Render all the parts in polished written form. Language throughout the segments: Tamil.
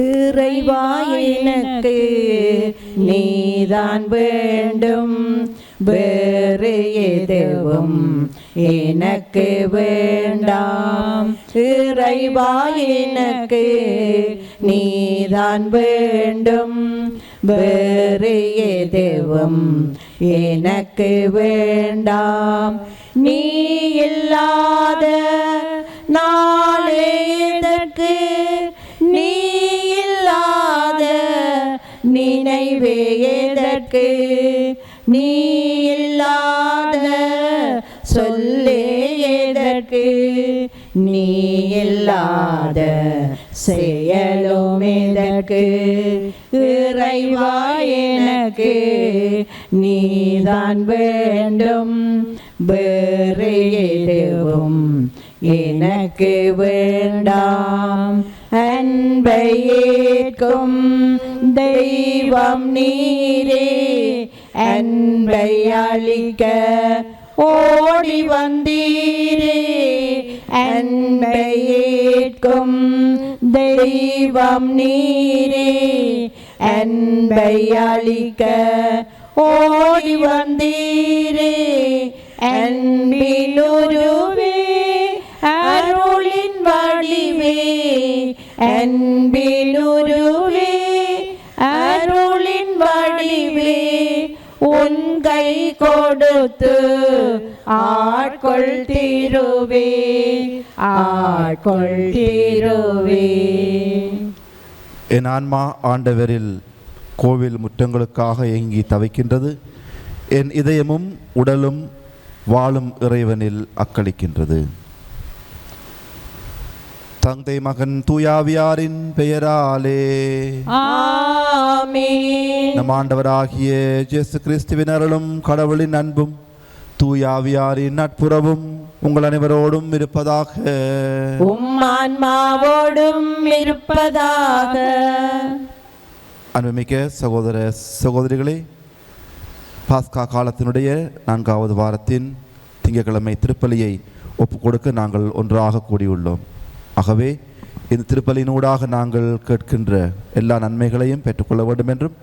இறைவா எனக்கு நீதான் வேண்டும், வேறு எதுவும் எனக்கு வேண்டாம். இறைவா எனக்கு நீதான் வேண்டும், வேறு எதுவும் எனக்கு வேண்டாம். நீ இல்லாத நாளே எதற்கு, நீ இல்லாத நினைவே எதற்கு, நீ இல்லாத சொல்லே எதற்கு, நீ இல்லாத செயலும் எதற்கு. இறைவா எனக்கு நீதான் வேண்டும், வேறு எதுவும் எனக்கு வேண்டாம். அன்பை ஏற்கும் தெய்வம் நீரே, அன்பை அளிக்க ஓடி வந்தீரே. அன்பை ஏற்கும் தெய்வம் நீரே, அன்பை அளிக்க ஓடி வந்தீரே. அன்பின் உருவே, அருளின் வடிவே, அன்பின் உருவே, அருளின் வடிவே, உன் கை கொடுத்து ஆட்கொள் தீருவே, ஆட்கொள் தீருவே. என் ஆன்மா ஆண்டவரில் கோவில் முற்றங்களுக்காக ஏங்கி தவிக்கின்றது, என் இதயமும் உடலும் வாழும் இறைவனில் அக்களிக்கின்றது. தந்தை மகன் தூயாவியாரின் பெயராலே ஆமென். நம் ஆண்டவராகிய இயேசு கிறிஸ்துவின் அருளும் கடவுளின் அன்பும் தூயாவியாரின் நட்புறவும் உங்கள் அனைவரோடும் இருப்பதாக. உம் ஆன்மாவோடும் இருப்பதாக. அன்புமிக்க சகோதர சகோதரிகளே, பாஸ்கா காலத்தினுடைய 4வது வாரத்தின் திங்கட்கிழமை திருப்பலியை ஒப்புக் கொடுக்க நாங்கள் ஒன்றாக கூடியுள்ளோம். ஆகவே இந்த திருப்பலியினூடாக நாங்கள் கேட்கின்ற எல்லா நன்மைகளையும் பெற்றுக்கொள்ள வேண்டும் என்றும்,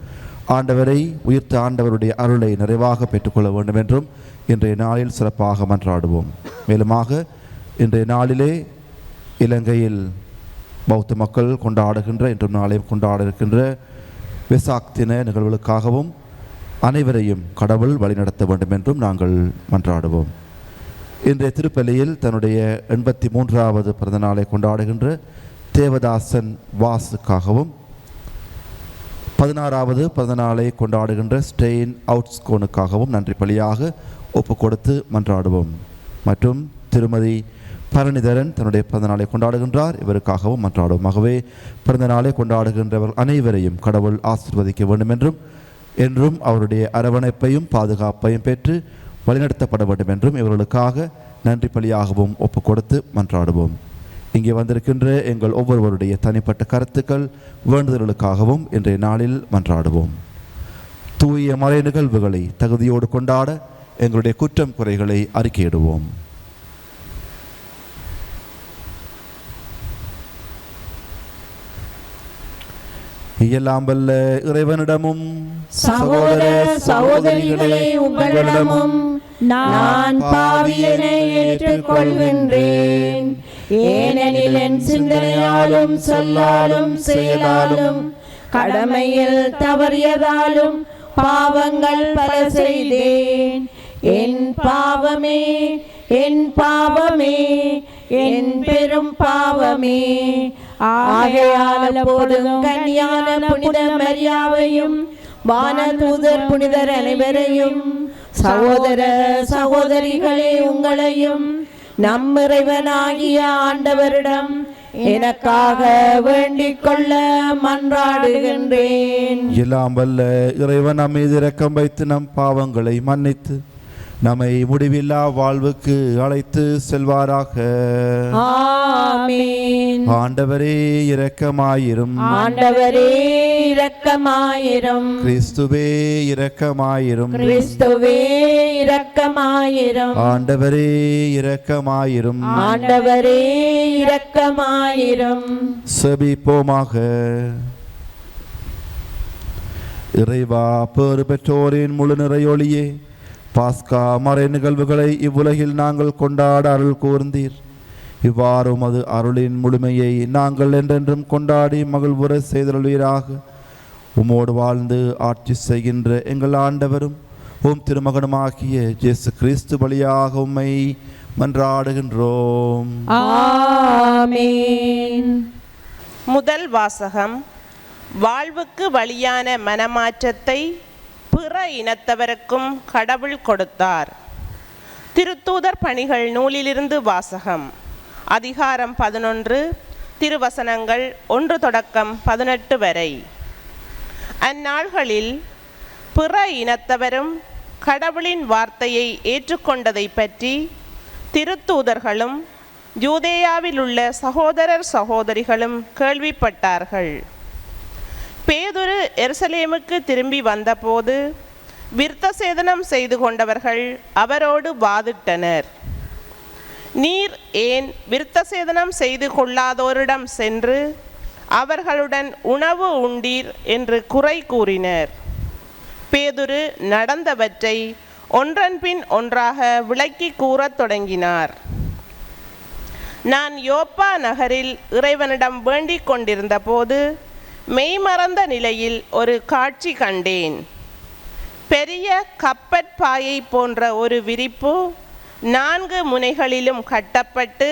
ஆண்டவரை உயிர்த்த ஆண்டவருடைய அருளை நிறைவாக பெற்றுக்கொள்ள வேண்டும் என்றும் இன்றைய நாளில் சிறப்பாக மன்றாடுவோம். மேலுமாக இன்றைய நாளிலே இலங்கையில் பௌத்த மக்கள் கொண்டாடுகின்ற, இன்றும் நாளையும் கொண்டாட இருக்கின்ற வெசாக் தின நிகழ்வுகளுக்காகவும் அனைவரையும் கடவுள் வழிநடத்த வேண்டும் என்றும் நாங்கள் மன்றாடுவோம். இன்றைய திருப்பலியில் தன்னுடைய 83வது பிறந்த நாளை கொண்டாடுகின்ற தேவதாசன் வாசுக்காகவும், 16வது பிறந்த நாளை கொண்டாடுகின்ற ஸ்டெயின் அவுட்ஸ்கோனுக்காகவும் நன்றி பலியாக ஒப்பு கொடுத்து மன்றாடுவோம். மற்றும் திருமதி பரணிதரன் தன்னுடைய பிறந்த நாளை கொண்டாடுகின்றார், இவருக்காகவும் மன்றாடுவோம். ஆகவே பிறந்த நாளை கொண்டாடுகின்றவர் அனைவரையும் கடவுள் ஆசீர்வதிக்க வேண்டும் என்றும், என்றும் அவருடைய அரவணைப்பையும் பாதுகாப்பையும் பெற்று வழிநடத்தப்பட வேண்டும் என்றும் இவர்களுக்காக நன்றி பலியாகவும் ஒப்பு கொடுத்து மன்றாடுவோம். இங்கே வந்திருக்கின்ற எங்கள் ஒவ்வொருவருடைய தனிப்பட்ட கருத்துக்கள் வேண்டுதல்களுக்காகவும் இன்றைய நாளில் மன்றாடுவோம். தூய மறை நிகழ்வுகளை தகுதியோடு கொண்டாட எங்களுடைய குற்றம் குறைகளை அறிக்கையிடுவோம். எல்லாம் வல்ல இறைவனிடமும் சகோதர சகோதரிகளே உங்களிடமும் நான் பாவியனை ஏற்றுக்கொள்கின்றேன். ஏனெனில் என் சிந்தனையாலும் சொல்லாலும் செயலாலும் கடமையில் தவறியதாலும் பாவங்கள் பல செய்தேன். என் பாவமே, என் பாவமே, என் பெரும் பாவமே. ஆகையால் அப்பொழுதும் கன்னியான புனித மரியாவையும் வானதூதர் புனிதர் அனைவரையும், சகோதர சகோதரிகளே உங்களையும் நம் இறைவனாகிய ஆண்டவரிடம் எனக்காக வேண்டிக் கொள்ள மன்றாடுகின்றேன். எல்லாம் வல்ல இறைவன் நம் மீது இரக்கம் வைத்து நம் பாவங்களை மன்னித்து நம்மை முடிவில்லா வாழ்வுக்கு அழைத்து செல்வாராக. ஆமென். ஆண்டவரே இரக்கமாயிரும். ஆண்டவரே இரக்கமாயிரும். கிறிஸ்துவே இரக்கமாயிரும். கிறிஸ்துவே இரக்கமாயிரும். ஆண்டவரே இரக்கமாயிரும். ஆண்டவரே இரக்கமாயிரும். செபிப்போமாக. இறைவா, பேறு பெற்றோரின் முழு நிறையொளியே, பாஸ்கா மறை நிகழ்வுகளை இவ்வுலகில் நாங்கள் கொண்டாட அருள் கூர்ந்தீர். இவ்வாறு உமது அருளின் முழுமையை நாங்கள் என்றென்றும் கொண்டாடி மகிழ்வுற செய்தருள்வீராக. உமோடு வாழ்ந்து ஆட்சி செய்கின்ற எங்கள் ஆண்டவரும் உம் திருமகனுமாகிய இயேசு கிறிஸ்து வழியாக உம்மை மன்றாடுகின்றோம். ஆமென். முதல் வாசகம். வாழ்வுக்கு வழியான மனமாற்றத்தை பிற இனத்தவருக்கும் கடவுள் கொடுத்தார். திருத்தூதர் பணிகள் நூலிலிருந்து வாசகம். அதிகாரம் 11, திருவசனங்கள் 1 தொடக்கம் 18 வரை. அந்நாள்களில் பிற இனத்தவரும் கடவுளின் வார்த்தையை ஏற்றுக்கொண்டதை பற்றி திருத்தூதர்களும் யூதேயாவில் உள்ள சகோதரர் சகோதரிகளும் கேள்விப்பட்டார்கள். பேதுரு எருசலேமுக்கு திரும்பி வந்தபோது விருத்த சேதனம் செய்து கொண்டவர்கள் அவரோடு வாதிட்டனர். நீர் ஏன் விருத்த சேதனம் செய்து கொள்ளாதோரிடம் சென்று அவர்களுடன் உணவு உண்டீர் என்று குறை கூறினர். பேதுரு நடந்தவற்றை ஒன்றன் பின் ஒன்றாக விளக்கி கூறத் தொடங்கினார். நான் யோப்பா நகரில் இறைவனிடம் வேண்டிக் கொண்டிருந்த போது மெய்மறந்த நிலையில் ஒரு காட்சி கண்டேன். பெரிய கப்பற்பாயை போன்ற ஒரு விரிப்பு 4 முனைகளிலும் கட்டப்பட்டு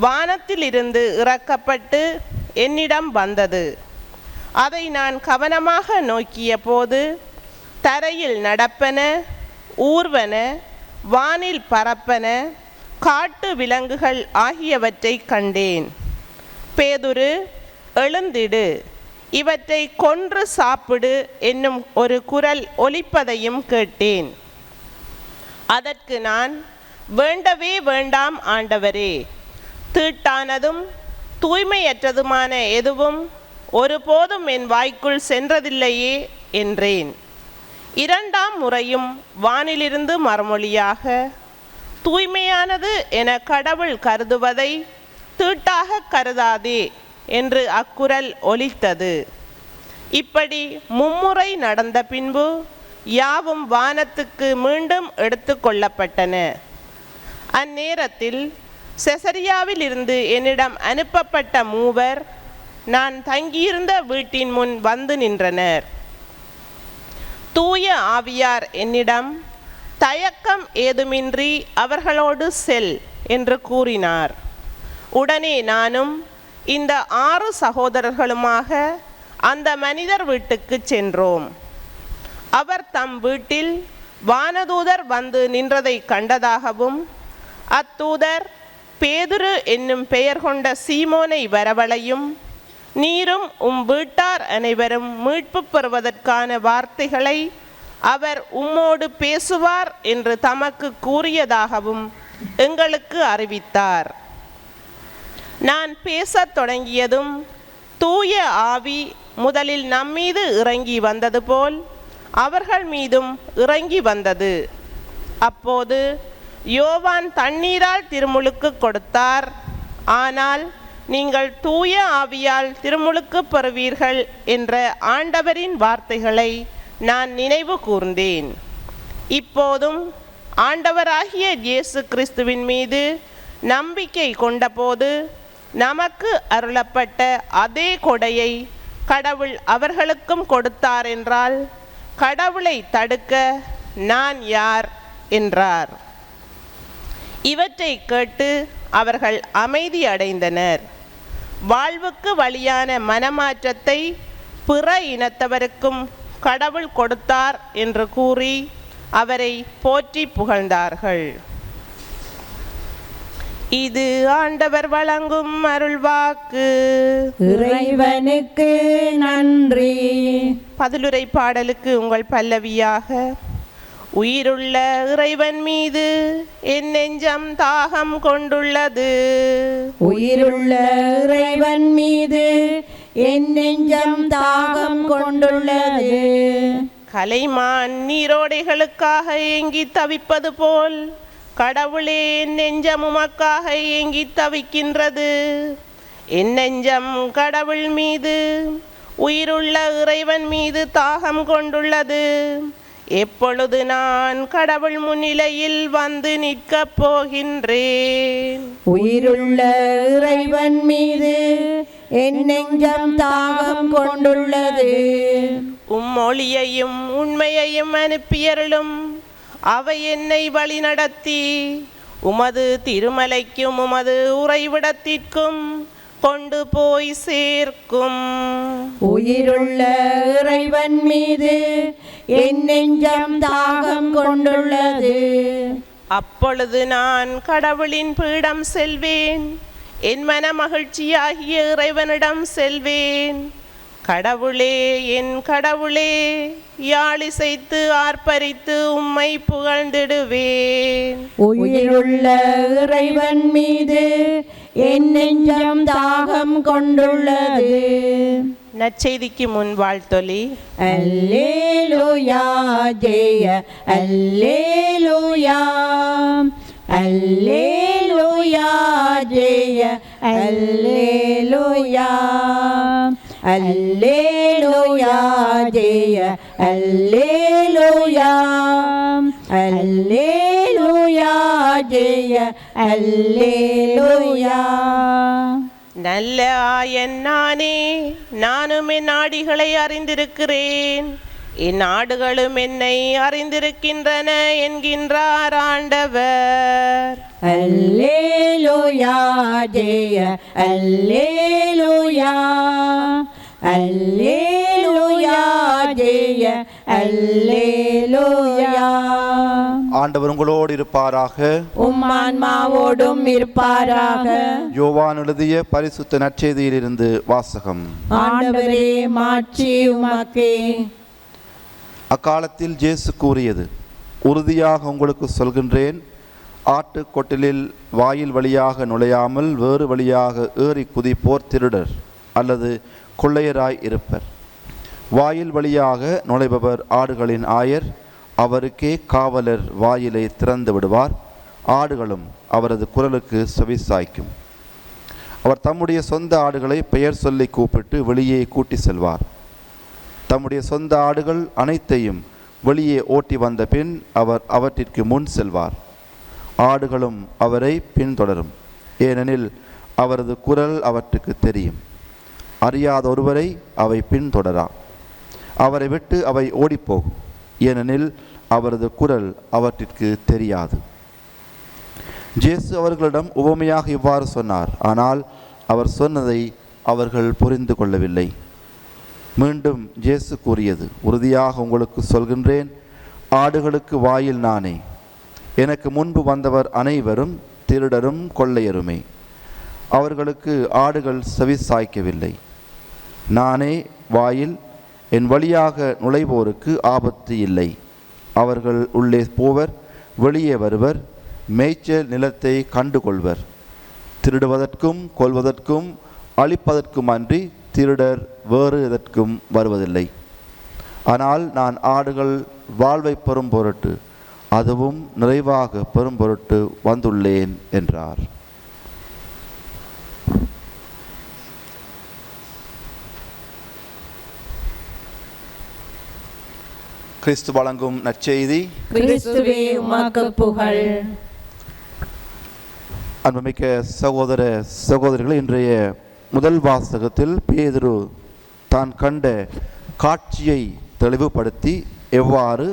வானத்திலிருந்து இறக்கப்பட்டு என்னிடம் வந்தது. அதை நான் கவனமாக நோக்கிய போது தரையில் நடப்பன, ஊர்வன, வானில் பறப்பன, காட்டு விலங்குகள் ஆகியவற்றை கண்டேன். பேதுரு, எழுந்திடு, இவற்றை கொன்று சாப்பிடு என்னும் ஒரு குரல் ஒலிப்பதையும் கேட்டேன். அதற்கு நான், வேண்டவே வேண்டாம் ஆண்டவரே, தீட்டானதும் தூய்மையற்றதுமான எதுவும் ஒருபோதும் என் வாய்க்குள் சென்றதில்லையே என்றேன். 2ஆம் முறையும் வானிலிருந்து மறுமொழியாக, தூய்மையானது என கடவுள் கருதுவதை தீட்டாக கருதாதே என்று அக்குரல் ஒலித்தது. இப்படி 3 முறை நடந்த பின்பு யாவும் வானத்துக்கு மீண்டும் எடுத்து கொள்ளப்பட்டன. அந்நேரத்தில் செசரியாவில் இருந்து என்னிடம் அனுப்பப்பட்ட 3 நான் தங்கியிருந்த வீட்டின் முன் வந்து நின்றனர். தூய ஆவியார் என்னிடம், தயக்கம் ஏதுமின்றி அவர்களோடு செல் என்று கூறினார். உடனே நானும் இந்த 6 சகோதரர்களுமாக அந்த மனிதர் வீட்டுக்கு சென்றோம். அவர் தம் வீட்டில் வானதூதர் வந்து நின்றதை கண்டதாகவும், அத்தூதர் பேதுரு என்னும் பெயர் கொண்ட சீமோனை வரவழையும், நீரும் வீட்டார் அனைவரும் மீட்பு பெறுவதற்கான வார்த்தைகளை அவர் உம்மோடு பேசுவார் என்று தமக்கு கூறியதாகவும் எங்களுக்கு அறிவித்தார். நான் பேசத் தொடங்கியதும் தூய ஆவி முதலில் நம்மீது இறங்கி வந்தது போல் அவர்கள் மீதும் இறங்கி வந்தது. அப்போது யோவான் தண்ணீரால் திருமுழுக்கு கொடுத்தார். ஆனால் நீங்கள் தூய ஆவியால் திருமுழுக்கு பெறுவீர்கள் என்ற ஆண்டவரின் வார்த்தைகளை நான் நினைவு கூர்ந்தேன். இப்போதும் ஆண்டவராகிய இயேசு கிறிஸ்துவின் மீது நம்பிக்கை கொண்டபோது நமக்கு அருளப்பட்ட அதே கொடையை கடவுள் அவர்களுக்கும் கொடுத்தார் என்றால் கடவுளை தடுக்க நான் யார் என்றார். இவற்றை கேட்டு அவர்கள் அமைதி அடைந்தனர். வாழ்வுக்கு வழியான மனமாற்றத்தை பிற இனத்தவருக்கும் கடவுள் கொடுத்தார் என்று கூறி அவரை போற்றி புகழ்ந்தார்கள். இது ஆண்டவர் வழங்கும் அருள்வாக்கு. இறைவனுக்கு நன்றி. பதிலுரை பாடலுக்கு உங்கள் பல்லவியாக, உயிருள்ள இறைவன் மீது என் நெஞ்சம் தாகம் கொண்டுள்ளது. உயிருள்ள இறைவன் மீது என் நெஞ்சம் தாகம் கொண்டுள்ளது. கலைமான் நீரோடைகளுக்காக ஏங்கி தவிப்பது போல் கடவுளே என் நெஞ்சம் உமக்காக ஏங்கி தவிக்கின்றது. என் நெஞ்சம் கடவுள் மீது உயிருள்ள இறைவன் மீது தாகம் கொண்டுள்ளது. எப்பொழுது நான் கடவுள் முன்னிலையில் வந்து நிற்கப் போகின்றேன். உயிருள்ள இறைவன் மீது என் நெஞ்சம் தாகம் கொண்டுள்ளது. உம்மொழியையும் உண்மையையும் அனுப்பியருளும். அவை என்னை வழிநடத்தி உமது திருமலைக்கும் உமது உறைவிடத்திற்கும் கொண்டு போய் சேர்க்கும். உயிருள்ள இறைவன் மீது என் நெஞ்சம் தாகம் கொண்டுள்ளது. அப்பொழுது நான் கடவுளின் பீடம் செல்வேன். என் மன மகிழ்ச்சியாகிய இறைவனிடம் செல்வேன். கடவுளே, என் கடவுளே, யாழிசைத்து ஆர்ப்பரித்து உம்மை புகழ்ந்திடுவேன். உயிருள்ள இறைவன் மீது என் நெஞ்சம் தாகம் கொண்டுள்ளது. நற்செய்திக்கு முன் வாழ்த்தொலி. அல்லேலூயா, ஜெய அல்லேலூயா, அல்லேலூயா, ஜெய அல்லேலூயா, அல்லேலூயா, ஜெய அல்லேலூயா, அல்லேலூயா, ஜெய அல்லேலூயா. நல்ல ஆயன் நானே, நானும் என் நாடிகளை அறிந்திருக்கிறேன், என் நாடுகளும் என்னை அறிந்திருக்கின்றன என்கின்றார் ஆண்டவர். அல்லேலூயா, ஜெய அல்லேலூயா, அல்லேலூயா, ஜெய அல்லேலூயா. ஆண்டவர் உங்களோடு இருப்பாராக. உம் ஆன்மாவோடும் இருப்பாராக. யோவான் எழுதிய பரிசுத்த நற்செய்தியிலிருந்து வாசகம். ஆண்டவரே, மாட்சி உமக்கே. அக்காலத்தில் இயேசு கூறியது, உறுதியாக உங்களுக்கு சொல்கின்றேன், ஆட்டு கொட்டிலில் வாயில் வழியாக நுழையாமல் வேறு வழியாக ஏறி குதிப்போர் திருடர் அல்லது கொள்ளையராய் இருப்பர். வாயில் வழியாக நுழைபவர் ஆடுகளின் ஆயர். அவருக்கே காவலர் வாயிலை திறந்து விடுவார். ஆடுகளும் அவரது குரலுக்கு செவிசாய்க்கும். அவர் தம்முடைய சொந்த ஆடுகளை பெயர் சொல்லி கூப்பிட்டு வெளியே கூட்டி செல்வார். தம்முடைய சொந்த ஆடுகள் அனைத்தையும் வெளியே ஓட்டி வந்த பின் அவர் அவற்றிற்கு முன் செல்வார். ஆடுகளும் அவரை பின்தொடரும், ஏனெனில் அவரது குரல் அவற்றுக்கு தெரியும். அறியாத ஒருவரை அவை பின்தொடரா. அவரை விட்டு அவை ஓடிப்போகும், ஏனெனில் அவரது குரல் அவற்றிற்கு தெரியாது. இயேசு அவர்களிடம் உவமையாக இவ்வாறு சொன்னார், ஆனால் அவர் சொன்னதை அவர்கள் புரிந்து கொள்ளவில்லை. மீண்டும் இயேசு கூறியது, உறுதியாக உங்களுக்கு சொல்கின்றேன், ஆடுகளுக்கு வாயில் நானே. எனக்கு முன்பு வந்தவர் அனைவரும் திருடரும் கொள்ளையருமே. அவர்களுக்கு ஆடுகள் செவி சாய்க்கவில்லை. நானே வாயில். என் வழியாக நுழைவோருக்கு ஆபத்து இல்லை. அவர்கள் உள்ளே போவர், வெளியே வருவர், மேய்ச்சல் நிலத்தை கண்டுகொள்வர். திருடுவதற்கும் கொல்வதற்கும் அழிப்பதற்கும் அன்றி திருடர் வேறு எதற்கும் வருவதில்லை. ஆனால் நான் ஆடுகள் வாழ்வை பெறும் பொருட்டு, அதுவும் நிறைவாக பெறும் பொருட்டு வந்துள்ளேன் என்றார். கிறிஸ்து வழங்கும் நற்செய்தி. கிறிஸ்துவே உமக்கு புகழ். அன்புமிக்க சகோதர சகோதரிகளை, இன்றைய முதல் வாசகத்தில் பேதுரு தான் கண்ட காட்சியை தெளிவுபடுத்தி எவ்வாறு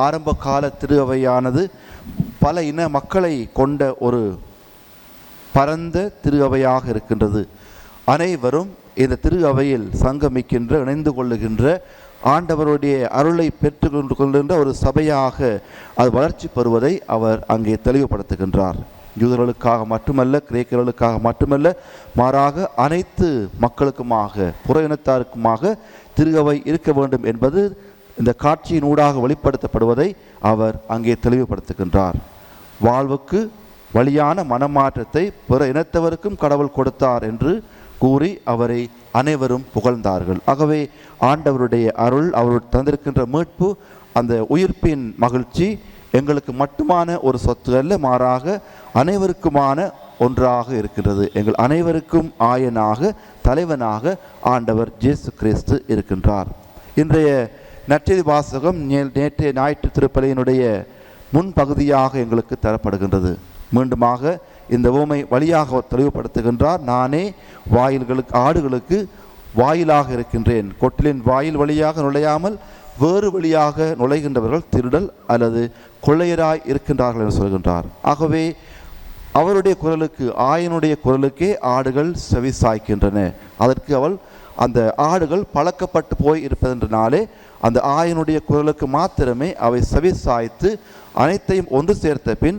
ஆரம்ப கால திரு அவையானது பல இன மக்களை கொண்ட ஒரு பரந்த திரு அவையாக இருக்கின்றது. அனைவரும் இந்த திரு அவையில் சங்கமிக்கின்ற, இணைந்து கொள்ளுகின்ற, ஆண்டவருடைய அருளை பெற்று கொள்கின்ற ஒரு சபையாக அது வளர்ச்சி பெறுவதை அவர் அங்கே தெளிவுபடுத்துகின்றார். யூதர்களுக்காக மட்டுமல்ல, கிரேக்கர்களுக்காக மட்டுமல்ல, மாறாக அனைத்து மக்களுக்குமாக, புற இனத்தாருக்குமாக திரு அவை இருக்க வேண்டும் என்பது இந்த காட்சியின் ஊடாக வெளிப்படுத்தப்படுவதை அவர் அங்கே தெளிவுபடுத்துகின்றார். வாழ்வுக்கு வழியான மனமாற்றத்தை பிற இனத்தவருக்கும் கடவுள் கொடுத்தார் என்று கூறி அவரை அனைவரும் புகழ்ந்தார்கள். ஆகவே ஆண்டவருடைய அருள், அவர் தந்திருக்கின்ற மீட்பு, அந்த உயிர்ப்பின் மகிழ்ச்சி எங்களுக்கு மட்டுமான ஒரு சொத்து அல்ல, மாறாக அனைவருக்குமான ஒன்றாக இருக்கின்றது. எங்கள் அனைவருக்கும் ஆயனாக, தலைவனாக ஆண்டவர் இயேசு கிறிஸ்து இருக்கின்றார். இன்றைய நற்செய்தி வாசகம் நேற்றைய ஞாயிற்று திருப்பலியினுடைய முன்பகுதியாக எங்களுக்கு தரப்படுகின்றது. மீண்டுமாக இந்த உவமை வழியாக தெளிவுபடுத்துகின்றார். நானே ஆடுகளுக்கு வாயிலாக இருக்கின்றேன். கொட்டிலின் வாயில் வழியாக நுழையாமல் வேறு வழியாக நுழைகின்றவர்கள் திருடல் அல்லது கொள்ளையராய் இருக்கின்றார்கள் என்று சொல்கின்றார். ஆகவே அவருடைய குரலுக்கு, ஆயனுடைய குரலுக்கே ஆடுகள் செவி சாய்க்கின்றன. அதற்கு அந்த ஆடுகள் பழக்கப்பட்டு போய் இருப்பதனாலே அந்த ஆயனுடைய குரலுக்கு மாத்திரமே அவை செவி சாய்த்து அனைத்தையும் ஒன்று சேர்த்த பின்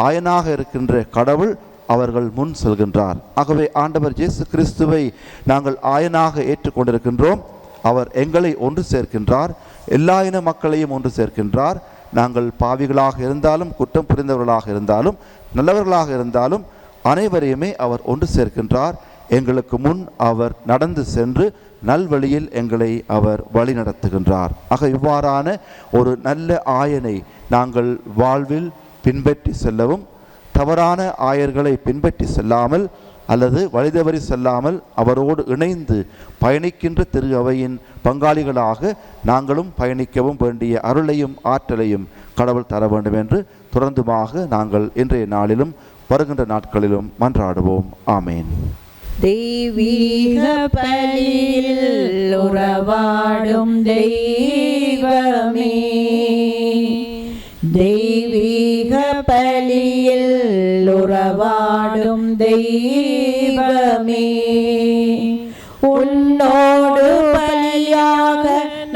ஆயனாக இருக்கின்ற கடவுள் அவர்கள் முன் செல்கின்றார். ஆகவே ஆண்டவர் இயேசு கிறிஸ்துவை நாங்கள் ஆயனாக ஏற்றுக்கொண்டிருக்கின்றோம். அவர் எங்களை ஒன்று சேர்க்கின்றார், எல்லா இன மக்களையும் ஒன்று சேர்க்கின்றார். நாங்கள் பாவிகளாக இருந்தாலும், குற்றம் புரிந்தவர்களாக இருந்தாலும், நல்லவர்களாக இருந்தாலும் அனைவரையுமே அவர் ஒன்று சேர்க்கின்றார். எங்களுக்கு முன் அவர் நடந்து சென்று நல்வழியில் எங்களை அவர் வழி நடத்துகின்றார். ஆக இவ்வாறான ஒரு நல்ல ஆயனை நாங்கள் வாழ்வில் பின்பற்றி செல்லவும், தவறான ஆயர்களை பின்பற்றி செல்லாமல் அல்லது வழிதவறி செல்லாமல் அவரோடு இணைந்து பயணிக்கின்ற திரு அவையின் பங்காளிகளாக நாங்களும் பயணிக்கவும் வேண்டிய அருளையும் ஆற்றலையும் கடவுள் தர வேண்டும் என்று தொடர்ந்துமாக நாங்கள் இன்றைய நாளிலும் வருகின்ற நாட்களிலும் மன்றாடுவோம். ஆமேன். தெய்வீக பலியில் உறவாடும் தெய்வமே, தெய்வீக பலியில் உறவாடும் தெய்வமே, உன்னோடு பலியாக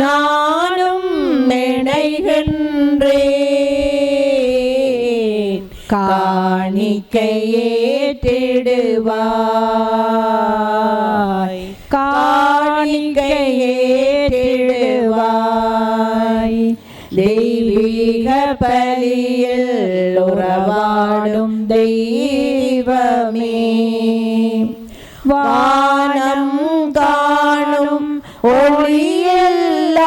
நானும் இணைகின்றேன். காணிக்கையேற்றிடுவாய், காணிக்கையேற்றிடுவாய். தெய்வீக பலியில் உறவாடும் தெய்வமே, வானம் காணும் ஒளியெல்லாம்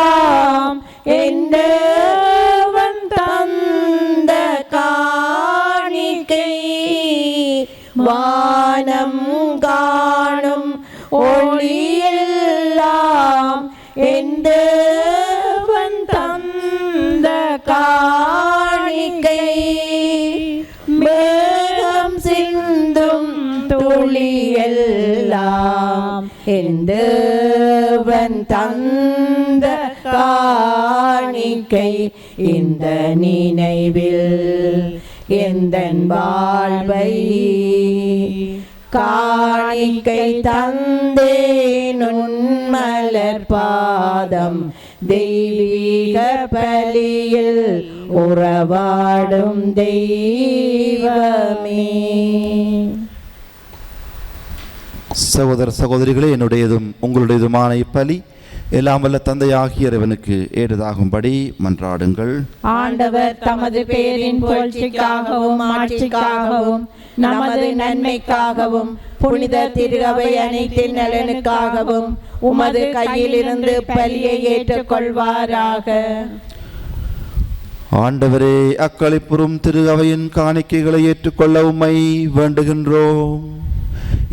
என்னவன் தந்த காணிக்கை. வானம் காணும் ஒளியெல்லாம் என்னவன் தந்த காணிக்கை. மேகம் சிந்தும் துளியெல்லாம் எந்தவன் தந்த காணிக்கை. இந்த நினைவில் எந்தன் வாழ்வை காணிக்கை தந்தேன் உன்மலர் பாதம். தெய்வீக பலியில் உறவாடும் தெய்வமே. சகோதர சகோதரிகளே, என்னுடையதும் உங்களுடையதுமான இப்பலி எல்லாம் வல்ல தந்தையாகிய இறைவனுக்கு ஏற்றதாகும்படி மன்றாடுங்கள். ஆண்டவர் தமது பேரின் புகழ்ச்சிக்காகவும் ஆட்சிக்காகவும் நமது நன்மைக்காகவும் புனித திருஅவை அனைத்தின் நலனுக்காகவும் உமது கையிலிருந்து பலியை ஏற்றுக்கொள்வாராக. ஆண்டவரே, அக்களிப்புறும் திரு அவையின் காணிக்கைகளை ஏற்றுக்கொள்ள உம்மை வேண்டுகின்றோம்.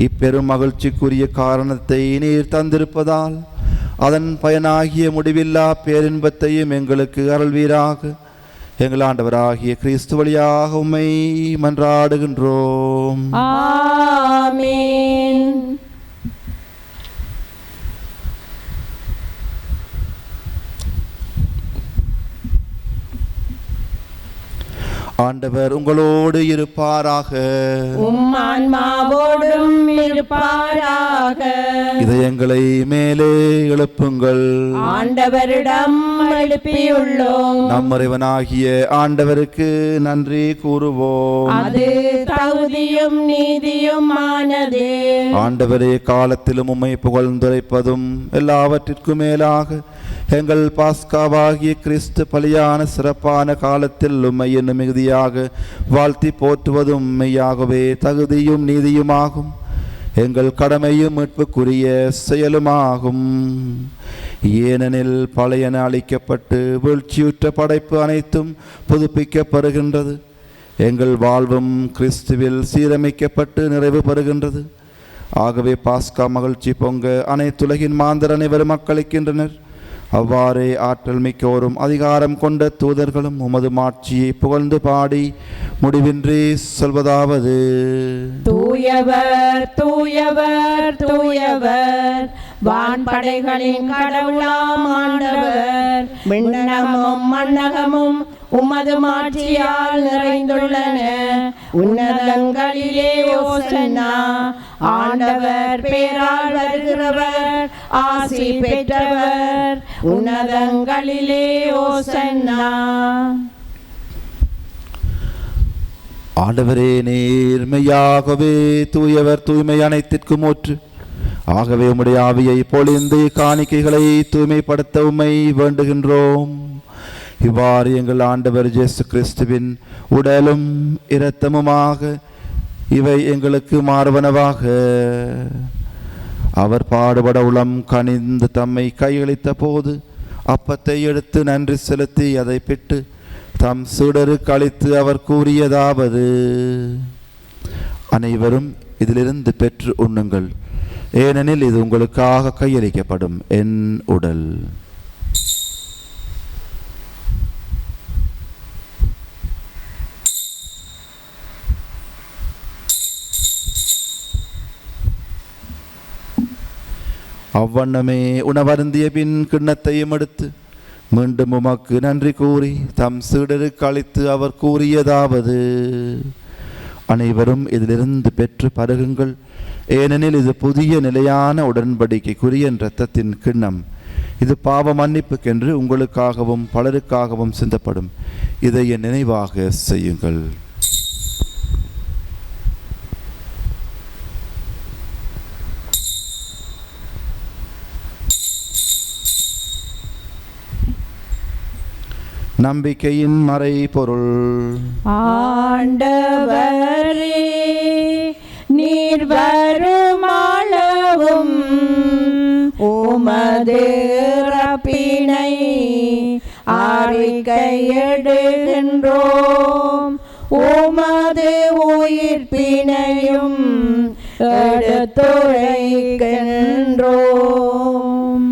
இப்பெரும் மகிழ்ச்சிக்குரிய காரணத்தை நீர் தந்திருப்பதால் அதன் பயனாகிய முடிவில்லா பேரின்பத்தையும் எங்களுக்கு அருள்வீராக. எங்கள் ஆண்டவராகிய கிறிஸ்து வழியாக உம்மை மன்றாடுகின்றோம். ஆமென். ஆண்டவர் உங்களோடு இருப்பாராக. உம் ஆன்மாவோடும் இருப்பாராக. இதயங்களை மேலே எழுப்புங்கள். ஆண்டவரிடம் எழுப்பியுள்ளோம். நம் இறைவனாகிய ஆண்டவருக்கு நன்றி கூறுவோம். அது தகுதியும் நீதியுமானதே. ஆண்டவரே, காலத்திலும் உம்மை புகழ்ந்துரைப்பதும் எல்லாவற்றிற்கும் மேலாக எங்கள் பாஸ்காவாகிய கிறிஸ்து பலியான சிறப்பான காலத்தில் உம்மை என்னும் மிகுதியாக வாழ்த்தி போற்றுவதும் மெய்யாகவே தகுதியும் நீதியுமாகும். எங்கள் கடமையும் மீட்புக்குரிய செயலுமாகும். ஏனெனில் பழையன அழிக்கப்பட்டு வீழ்ச்சியுற்ற படைப்பு அனைத்தும் புதுப்பிக்கப்படுகின்றது. எங்கள் வாழ்வும் கிறிஸ்துவில் சீரமைக்கப்பட்டு நிறைவு பெறுகின்றது. ஆகவே பாஸ்கா மகிழ்ச்சி பொங்க அனைத்துலகின் மாந்தர் அனைவரும் மக்களிக்கின்றனர். அவ்வாறே ஆற்றல் மிக்கோரும் அதிகாரம் கொண்ட தூதர்களும் உமது மாட்சியை புகழ்ந்து பாடி முடிவின்றி சொல்வதாவது: தூயவர் தூயவர் தூயவர், வான்படைகளின் கடவுளாம் ஆண்டவர். விண்ணகமும் மண்ணகமும் உமது மாட்சியால் நிறைந்துள்ளன. உன்னதங்களிலே ஓசன்னா. ஆண்டவர் பேரால் வருகிறவர் ஆசி பெற்றவர். உன்னதங்களிலே ஓசன்னா. ஆண்டவரே, நேர்மையாகவே தூயவர், தூய்மை அனைத்திற்கும் ஊற்று. ஆகவே உம்முடைய ஆவியை பொழிந்து காணிக்கைகளை தூய்மைப்படுத்த உம்மை வேண்டுகின்றோம். இவ்வாறு எங்கள் ஆண்டவர் இயேசு கிறிஸ்துவின் உடலும் இரத்தமுமாக இவை எங்களுக்கு மாறுவனவாக. அவர் பாடுபட உளம் கனிந்து தம்மை கையளித்த போது அப்பத்தை எடுத்து நன்றி செலுத்தி அதை பிட்டு தம் சீடருக்கு அளித்து அவர் கூறியதாவது: அனைவரும் இதிலிருந்து பெற்று உண்ணுங்கள், ஏனெனில் இது உங்களுக்காக கையளிக்கப்படும் என் உடல். அவ்வண்ணமே உணவருந்திய பின் கிண்ணத்தையும் எடுத்து மீண்டும் உமக்கு நன்றி கூறி தம் சீடருக்கு அளித்து அவர் கூறியதாவது: அனைவரும் இதிலிருந்து பெற்று பருகுங்கள், ஏனெனில் இது புதிய நிலையான உடன்படிக்கைக்குரிய இரத்தத்தின் கிண்ணம். இது பாவ மன்னிப்புக்கென்று உங்களுக்காகவும் பலருக்காகவும் சிந்தப்படும். இதை என் நினைவாக செய்யுங்கள். நம்பிக்கையின் மறை பொருள். ஆண்டவரே, நீர் வருமாளவும் உமது இறப்பினை அறிக்கையிடுகின்றோம். உமது உயிர்ப்பினையும் எடுத்துரைக்கின்றோம்.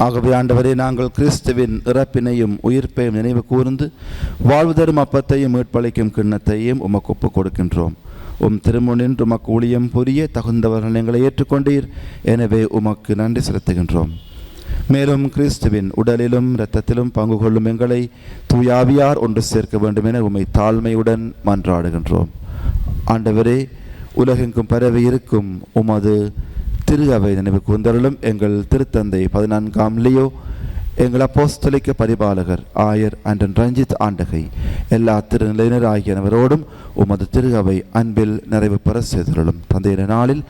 ஆகவே ஆண்டவரே, நாங்கள் கிறிஸ்துவின் இறப்பினையும் உயிர்ப்பையும் நினைவு கூர்ந்து வாழ்வு தரும் அப்பத்தையும் மீட்பளிக்கும் கிண்ணத்தையும் உமக்கு ஒப்புக் கொடுக்கின்றோம். உம் திருமுனின்று உமக்கு ஊழியம் புரிய தகுந்தவர்கள் எங்களை ஏற்றுக்கொண்டீர். எனவே உமக்கு நன்றி செலுத்துகின்றோம். மேலும் கிறிஸ்துவின் உடலிலும் இரத்தத்திலும் பங்கு கொள்ளும் எங்களை தூயாவியார் ஒன்று சேர்க்க வேண்டும் என உம்மை தாழ்மையுடன் மன்றாடுகின்றோம். ஆண்டவரே, உலகெங்கும் பரவி இருக்கும் உமது திரு அவை நினைவு கூர்ந்தருளும். எங்கள் திருத்தந்தை 14ஆம் லியோ, எங்கள் அப்போஸ்தலிக்க பரிபாலகர் ஆயர் அண்டன் ரஞ்சித் ஆண்டகை, எல்லா திருநிலையினர் ஆகியனவரோடும் உமது திரு அவை அன்பில் நிறைவு பெற செய்தருளும். தந்தையின நாளில்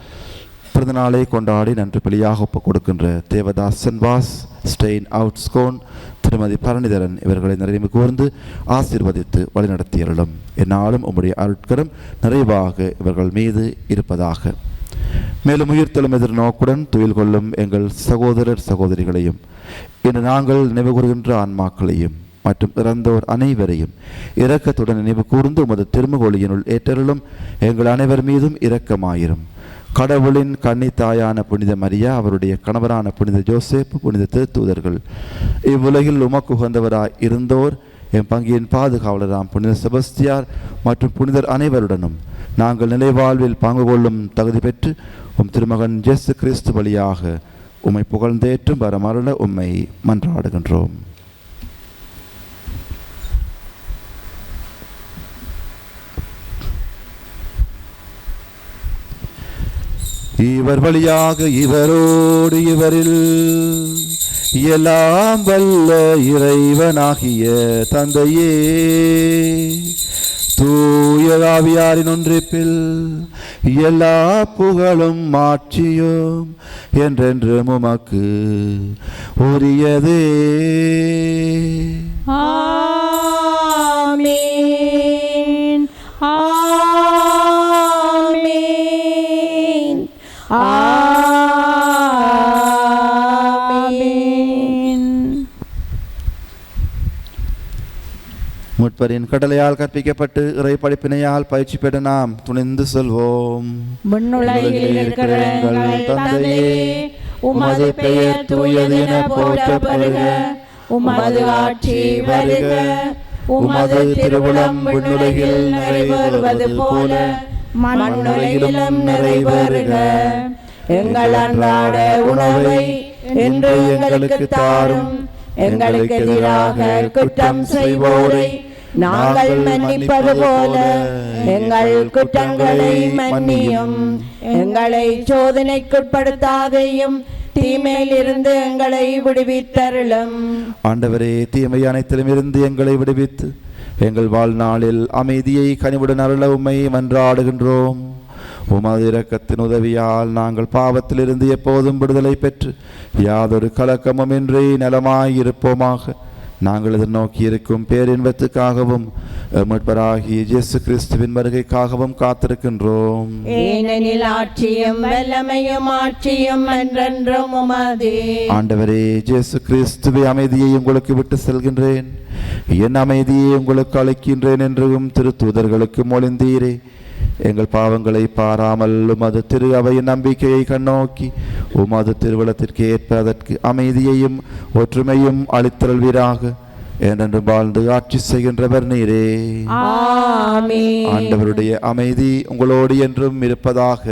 பிறந்த நாளை கொண்டாடி நன்றி பலியாக ஒப்புக் கொடுக்கின்ற தேவதாசன் வாஸ், ஸ்டெயின் அவுட்ஸ்கோன், திருமதி பரணிதரன் இவர்களை நிறைவு கூர்ந்து ஆசீர்வதித்து வழிநடத்தியருளும். என்னாலும் உம்முடைய அருட்கரம் நிறைவாக இவர்கள் மீது இருப்பதாக. மேலும் உயிர்த்தெழும் எதிர்நோக்குடன் துயில் கொள்ளும் எங்கள் சகோதரர் சகோதரிகளையும் இன்று நாங்கள் நினைவு கூறுகின்ற ஆன்மாக்களையும் மற்றும் இறந்தோர் அனைவரையும் இரக்கத்துடன் நினைவு கூர்ந்து உமது திருமுகொழியினுள் ஏற்றருளும். எங்கள் அனைவர் மீதும் இரக்கமாயிரும். கடவுளின் கன்னித்தாயான புனித மரியா, அவருடைய கணவரான புனித ஜோசேப்பு, புனித திருத்தூதர்கள், இவ்வுலகில் உமக்கு உகந்தவராய் இருந்தோர், என் பங்கியின் பாதுகாவலராம் புனித செபஸ்தியார் மற்றும் புனிதர் அனைவருடனும் நாங்கள் நிலைவாழ்வில் பங்கு கொள்ளும் தகுதி பெற்று உம் திருமகன் இயேசு கிறிஸ்து வழியாக உம்மை புகழ்ந்தேற்றும் வரமருள உம்மை மன்றாடுகின்றோம். இவர் வழியாக இவரோடு இவரில் எல்லாம் வல்ல இறைவனாகிய தந்தையே, தூய ஆவியாரின் ஒன்றிப்பில் எல்லா புகழும் மாட்சியும் என்றென்றும் உமக்கு உரியதே. ஆமென். ஆமென். ஆமென். முட்பரின் கடலையால் கற்பிக்கப்பட்டு இறை படிப்பினையால் பயிற்சி பெற நாம் துணிந்து செல்வோம். விண்ணுலகில் இருக்கிற எங்கள் தந்தையே, உமது பெயர் தூயது என போற்றப்படுக. உமது ஆட்சி வருக. உமது திருவுளம் விண்ணுலகில் நிறைவேறுவது போல மண்ணுலகிலும் நிறைவேறுக. எங்கள் அன்றாட உணவை இன்று எங்களுக்கு தாரும். எங்களுக்கு எதிராக குற்றம் செய்வோரை நாங்கள் மன்னிப்பது போல எங்கள் குற்றங்களை மன்னியும். எங்களை சோதனைக்குட்படுத்தாதையும் தீமையிலிருந்து எங்களை விடுவித்தருளும். ஆண்டவரே, தீமை அனைத்திலும் இருந்து எங்களை விடுவித்து எங்கள் வாழ்நாளில் அமைதியை கனிவுடன் அருள உம்மை மன்றாடுகின்றோம். உமது இரக்கத்தின் உதவியால் நாங்கள் பாவத்திலிருந்து எப்போதும் விடுதலை பெற்று யாதொரு கலக்கமும் இன்றி நலமாயிருப்போமாக. நாங்கள் எதிர்நோக்கி இருக்கும் பேரின்பத்துக்காகவும் மீட்பராகிய இயேசு கிறிஸ்துவின் வருகைக்காகவும் காத்திருக்கின்றோம். ஏனெனில் ஆட்சியும் வல்லமையும் ஆட்சியும் என்றென்றும் உமதே. ஆண்டவரே இயேசு கிறிஸ்துவை, அமைதியை உங்களுக்கு விட்டு செல்கின்றேன், என் அமைதியை உங்களுக்கு அளிக்கின்றேன் என்றும் திருத்தூதர்களுக்கு மொழிந்தீரே. எங்கள் பாவங்களை பாராமல் உமது திரு அவையின் நம்பிக்கையை கண்ணோக்கி உமது திருவுளத்திற்கு ஏற்ப அதற்கு அமைதியையும் ஒற்றுமையும் அளித்தருள்வீராக. என்றென்று வாழ்ந்து ஆட்சி செய்கின்றவர் நீரே. ஆமென். ஆண்டவருடைய அமைதி உங்களோடு என்றும் இருப்பதாக.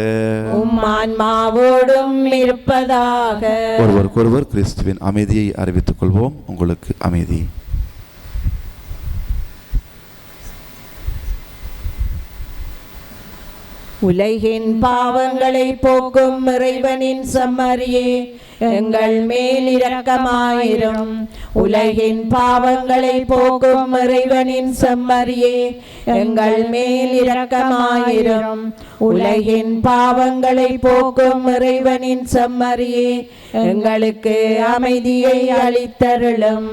உம் ஆன்மாவோடும் இருப்பதாக. ஒருவருக்கொருவர் கிறிஸ்துவின் அமைதியை அறிவித்துக் கொள்வோம். உங்களுக்கு அமைதி. உலகின் பாவங்களை போக்கும் இறைவனின் செம்மறியே, எங்கள் மேல் இரக்கமாயிரும். உலகின் பாவங்களை போக்கும் இறைவனின் செம்மறியே, எங்கள் மேல் இரக்கமாயிரும். உலகின் பாவங்களை போக்கும் இறைவனின் செம்மறியே, எங்களுக்கு அமைதியை அளித்தருளும்.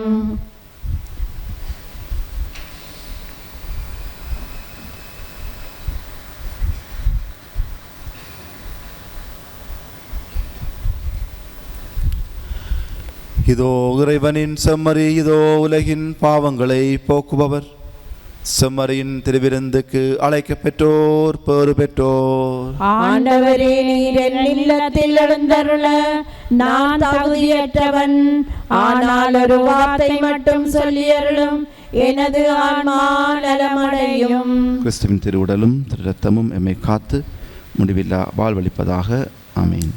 இதோ இறைவனின் செம்மறி, இதோ உலகின் பாவங்களை போக்குபவர். செம்மறியின் திருவிருந்துக்கு அழைக்க பெற்றோர் பேறு பெற்றோர். ஆண்டவரே, நீர் என் இல்லத்தில் எழுந்தருள நான் தகுதியற்றவன். ஆனால் ஒரு வார்த்தை மட்டும் சொல்லியருளும், எனது ஆன்மா நலமடையும். கிறிஸ்துவின் திருவுடலும் திரு இரத்தமும் எம்மை காத்து முடிவில்லா வாழ்வளிப்பதாக. ஆமீன்.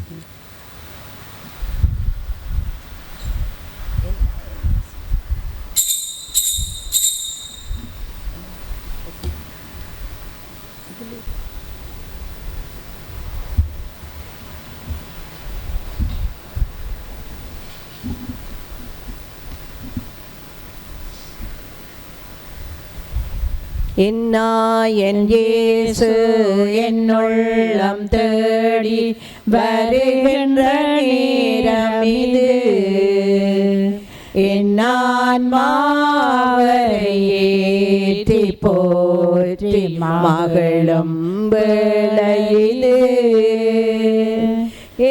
என் இயேசு என்னுள்ளம் தேடி வருகின்ற நேரம் இது. என் ஆன்மாவை ஏற்றி போற்றி மகளும் வேளையிலே.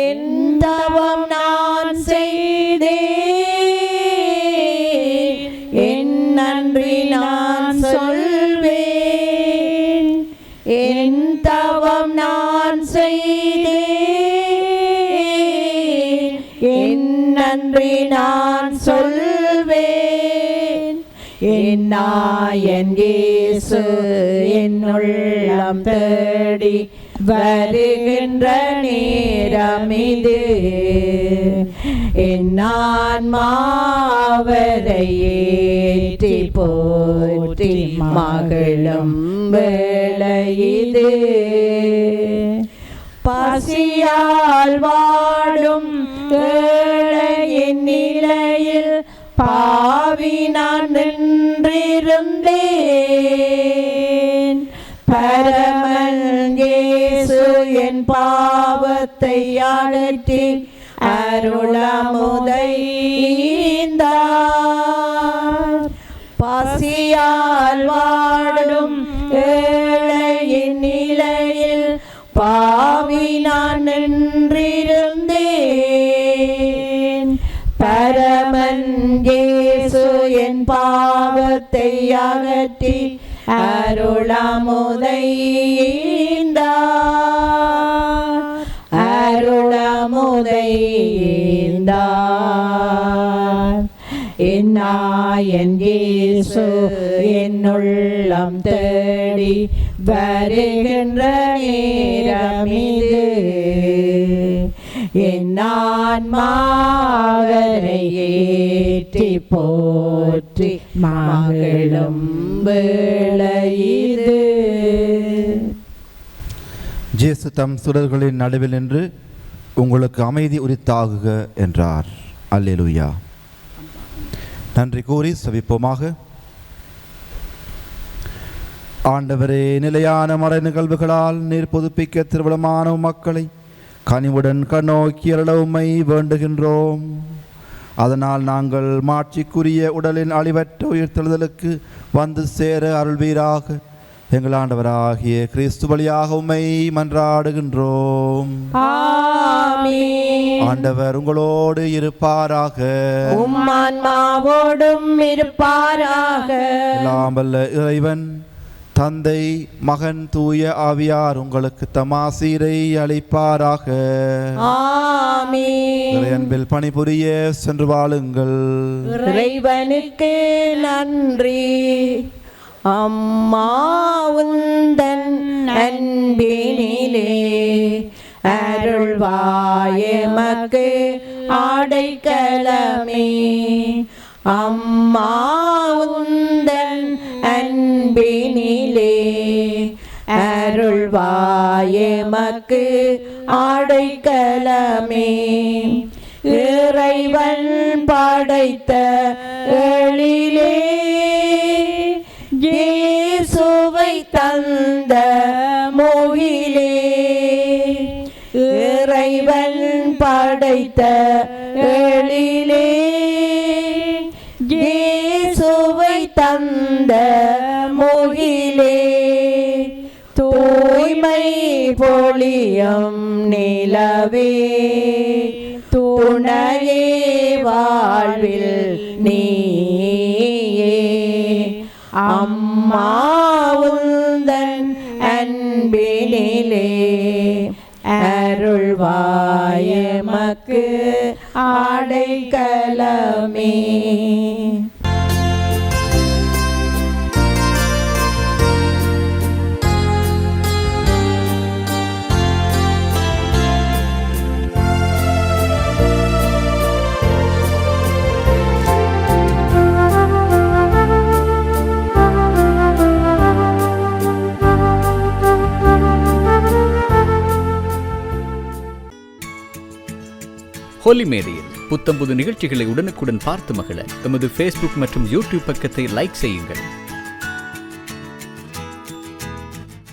என் தவம் நான் செய்தேன், என் நன்றி நான் சொல்வேன். என் தவம் நான் செய்தேன், என் நன்றி நான் சொல்வேன். என் நாயன் இயேசு என்னுள்ளம் தேடி வருகின்ற நேரம் இது. என் ஆன்மாவரை ஏற்றி போற்றி மகளும் வேளையிது. பசியால் வாடும் ஏழையின் நிலையில் பாவி நான் நின்றிருந்தேன். என் பாவத்தை அகற்றி அருளமுதை ஈந்தார். பசியால் வாடும் ஏழையின் நிலையில் பாவி நான் நின்றிருந்தேன். பரமன் இயேசு என் பாவத்தை அகற்றி அருளமுதை ஈந்தார். அருளமுதை ஈந்தார். என் இயேசு என்னுள்ளம் தேடி வருகின்ற நேரம் இது. என் ஆன்மாவரை ஏற்றி போற்றி மகிழும் வேளை இது. இயேசு தம் சுடர்களின் நடுவில் நின்று உங்களுக்கு அமைதி உரித்தாகுக என்றார். அல்லேலூயா. நன்றி கூறி செபிப்போமாக. ஆண்டவரே, நிலையான மறை நிகழ்வுகளால் நீர் புதுப்பிக்க திருவிழமான மக்களை கனிவுடன் கண்ணோக்கி அருளவுமை வேண்டுகின்றோம். அதனால் நாங்கள் மாட்சிக்குரிய உடலின் அழிவற்ற உயிர்த்தெழுதலுக்கு வந்து சேர அருள்வீராக. எங்கள் ஆண்டவராகிய கிறிஸ்து வழியாக உம்மை மன்றாடுகின்றோம். ஆமென். ஆண்டவர் உங்களோடு இருப்பாராக. உம் ஆன்மாவோடும் இருப்பாராக. எல்லாம் வல்ல இறைவன் தந்தை, மகன், தூய ஆவியார் உங்களுக்கு தமாசீரை அளிப்பாராக. ஆமென். அன்பில் பணிபுரிய சென்று வாழுங்கள். இறைவனுக்கு நன்றி. அம்மா உந்தன் அன்பினிலே அருள்வாயமக்கு ஆடைக்கலமே. அம்மா உந்தன் அன்பினிலே அருள்வாயமக்கு ஆடைக்கலமே. இறைவன் படைத்த எழிலே இயேசுவை தந்த முகிலே. இறைவன் படைத்த எழிலே இயேசுவை தந்த முகிலே. தூய்மை பொழியும் நிலவே, துணையே வாழ்வில் நீயே. அம்மா உந்தன் அன்பினிலே அருள்வாயமக்கு ஆடைக்கலமே. ஹோலி மேடையில் புத்தம்புது நிகழ்ச்சிகளை உடனுக்குடன் பார்த்து மகிழ எமது ஃபேஸ்புக் மற்றும் யூடியூப் பக்கத்தை லைக் செய்யுங்கள்.